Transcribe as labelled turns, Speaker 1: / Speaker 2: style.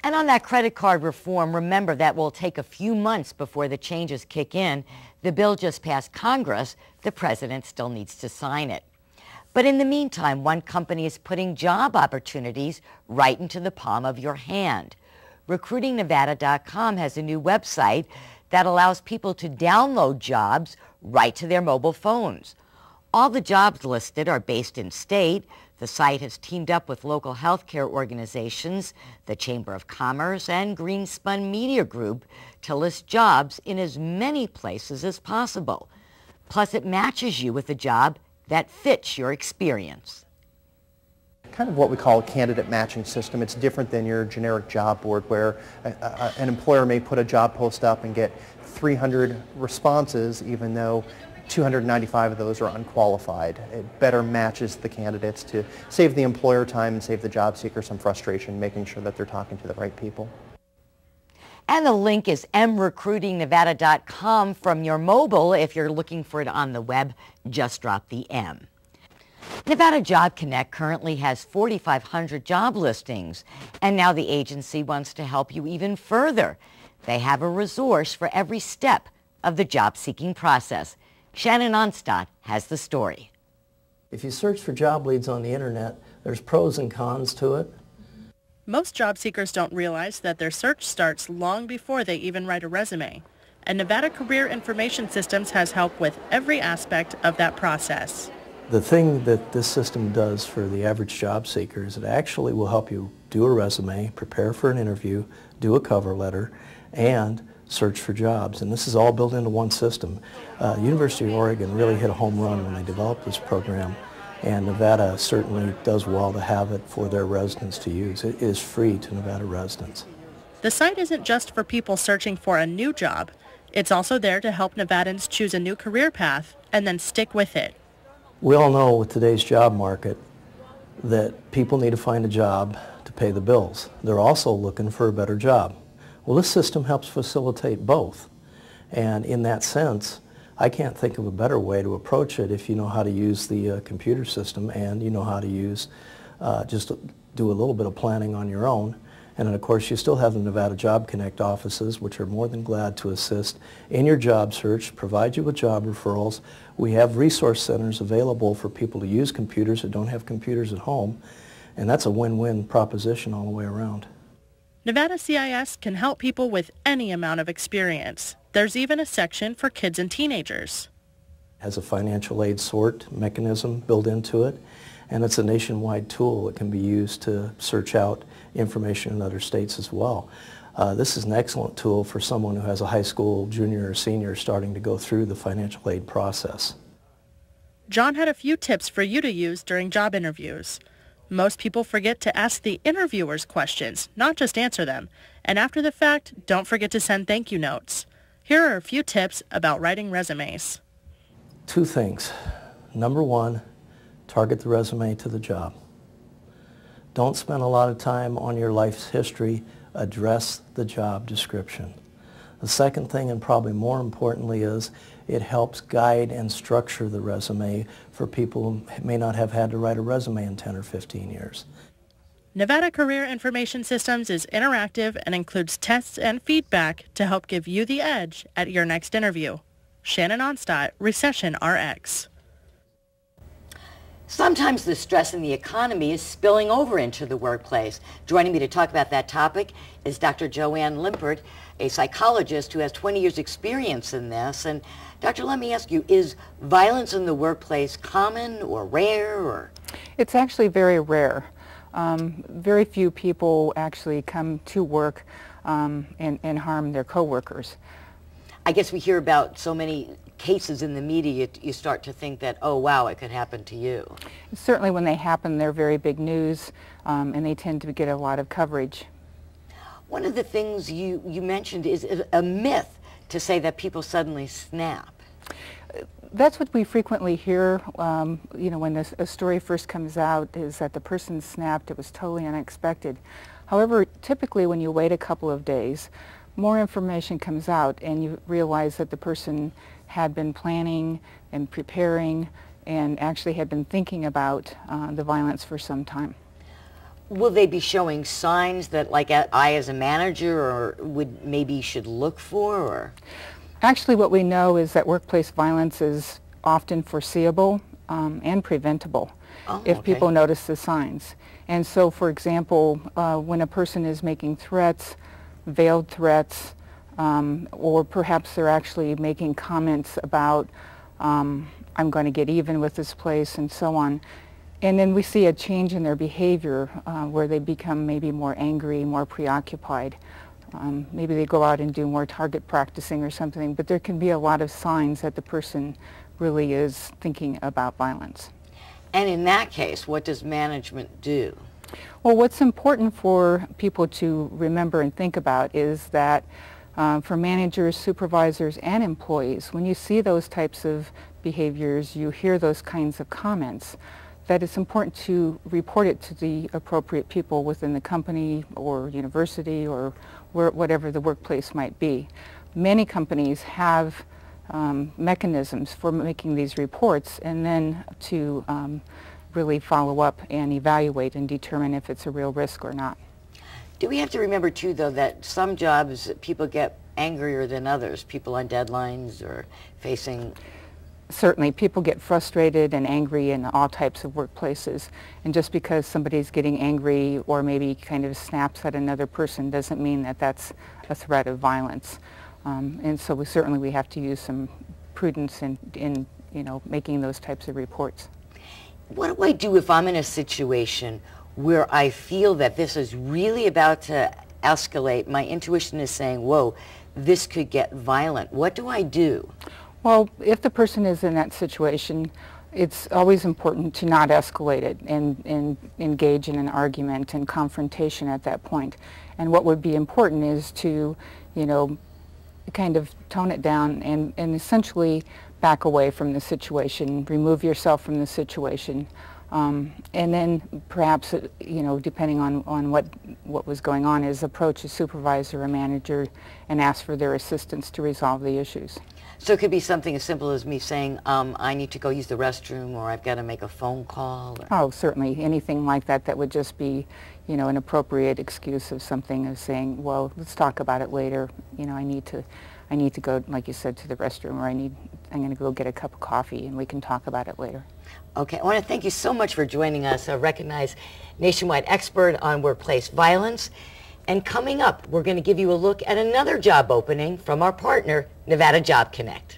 Speaker 1: And on that credit card reform, remember that will take a few months before the changes kick in. The bill just passed Congress. The president still needs to sign it. But in the meantime, one company is putting job opportunities right into the palm of your hand. RecruitingNevada.com has a new website that allows people to download jobs right to their mobile phones. All the jobs listed are based in state. The site has teamed up with local healthcare organizations, the Chamber of Commerce, and Greenspun Media Group to list jobs in as many places as possible. Plus, it matches you with a job that fits your experience.
Speaker 2: Kind of what we call a candidate matching system. It's different than your generic job board where an employer may put a job post up and get 300 responses even though 295 of those are unqualified. It better matches the candidates to save the employer time and save the job seeker some frustration, making sure that they're talking to the right people.
Speaker 1: And the link is mrecruitingnevada.com from your mobile. If you're looking for it on the web, just drop the M. Nevada JobConnect currently has 4,500 job listings, and now the agency wants to help you even further. They have a resource for every step of the job-seeking process. Shannon Onstadt has the story.
Speaker 3: If you search for job leads on the internet, there's pros and cons to it.
Speaker 4: Most job seekers don't realize that their search starts long before they even write a resume. And Nevada Career Information Systems has help with every aspect of that process.
Speaker 3: The thing that this system does for the average job seeker is it actually will help you do a resume, prepare for an interview, do a cover letter, and search for jobs. And this is all built into one system. University of Oregon really hit a home run when they developed this program, and Nevada certainly does well to have it for their residents to use. It is free to Nevada residents.
Speaker 4: The site isn't just for people searching for a new job. It's also there to help Nevadans choose a new career path and then stick with it.
Speaker 3: We all know with today's job market that people need to find a job to pay the bills. They're also looking for a better job. Well, this system helps facilitate both. And in that sense, I can't think of a better way to approach it if you know how to use the computer system and you know how to use, just do a little bit of planning on your own. And then of course you still have the Nevada JobConnect offices, which are more than glad to assist in your job search, provide you with job referrals. We have resource centers available for people to use computers that don't have computers at home. And that's a win-win proposition all the way around.
Speaker 4: Nevada CIS can help people with any amount of experience. There's even a section for kids and teenagers.
Speaker 3: It has a financial aid sort mechanism built into it, and it's a nationwide tool that can be used to search out information in other states as well. This is an excellent tool for someone who has a high school junior or senior starting to go through the financial aid process.
Speaker 4: John had a few tips for you to use during job interviews. Most people forget to ask the interviewers questions, not just answer them. And after the fact, don't forget to send thank you notes. Here are a few tips about writing resumes.
Speaker 3: Two things. Number one, target the resume to the job. Don't spend a lot of time on your life's history. Address the job description. The second thing, and probably more importantly, is it helps guide and structure the resume for people who may not have had to write a resume in 10 or 15 years.
Speaker 4: Nevada Career Information Systems is interactive and includes tests and feedback to help give you the edge at your next interview. Shannon Onstadt, Recession Rx.
Speaker 1: Sometimes the stress in the economy is spilling over into the workplace. Joining me to talk about that topic is Dr. JoAnn Lippert, a psychologist who has 20 years experience in this. And Doctor, let me ask you, is violence in the workplace common or rare? Or?
Speaker 5: It's actually very rare. Very few people actually come to work and harm their coworkers.
Speaker 1: I guess we hear about so many cases in the media, you start to think that, oh wow, it could happen to you.
Speaker 5: Certainly when they happen, they're very big news, and they tend to get a lot of coverage.
Speaker 1: One of the things you mentioned is a myth to say that people suddenly snap.
Speaker 5: That's what we frequently hear, you know, when a story first comes out, is that the person snapped. It was totally unexpected. However, typically when you wait a couple of days, more information comes out and you realize that the person had been planning and preparing and actually had been thinking about the violence for some time.
Speaker 1: Will they be showing signs that, like, I as a manager or should look for? Or?
Speaker 5: Actually, what we know is that workplace violence is often foreseeable and preventable if people notice the signs. And so, for example, when a person is making threats, veiled threats, or perhaps they're actually making comments about, I'm going to get even with this place and so on, and then we see a change in their behavior where they become maybe more angry, more preoccupied. Maybe they go out and do more target practicing or something, but there can be a lot of signs that the person really is thinking about violence.
Speaker 1: And in that case, what does management do?
Speaker 5: Well, what's important for people to remember and think about is that for managers, supervisors, and employees, when you see those types of behaviors, you hear those kinds of comments, that it's important to report it to the appropriate people within the company or university or whatever the workplace might be. Many companies have mechanisms for making these reports and then to really follow up and evaluate and determine if it's a real risk or not.
Speaker 1: Do we have to remember too, though, that some jobs people get angrier than others, people on deadlines or facing...
Speaker 5: Certainly, people get frustrated and angry in all types of workplaces, and just because somebody's getting angry or maybe kind of snaps at another person doesn't mean that that's a threat of violence. And so we have to use some prudence in making those types of reports.
Speaker 1: What do I do if I'm in a situation where I feel that this is really about to escalate? My intuition is saying, whoa, this could get violent. What do I do?
Speaker 5: Well, if the person is in that situation, it's always important to not escalate it and engage in an argument and confrontation at that point. And what would be important is to, kind of tone it down and essentially back away from the situation, remove yourself from the situation, and then perhaps, depending on what was going on, is approach a supervisor or manager and ask for their assistance to resolve the issues.
Speaker 1: So it could be something as simple as me saying, I need to go use the restroom, or I've got to make a phone call. Or...
Speaker 5: Oh, certainly. Anything like that that would just be, an appropriate excuse of something, of saying, well, let's talk about it later. I need to go, like you said, to the restroom, or I'm going to go get a cup of coffee, and we can talk about it later.
Speaker 1: Okay. I want to thank you so much for joining us, a recognized nationwide expert on workplace violence. And coming up, we're going to give you a look at another job opening from our partner, Nevada JobConnect.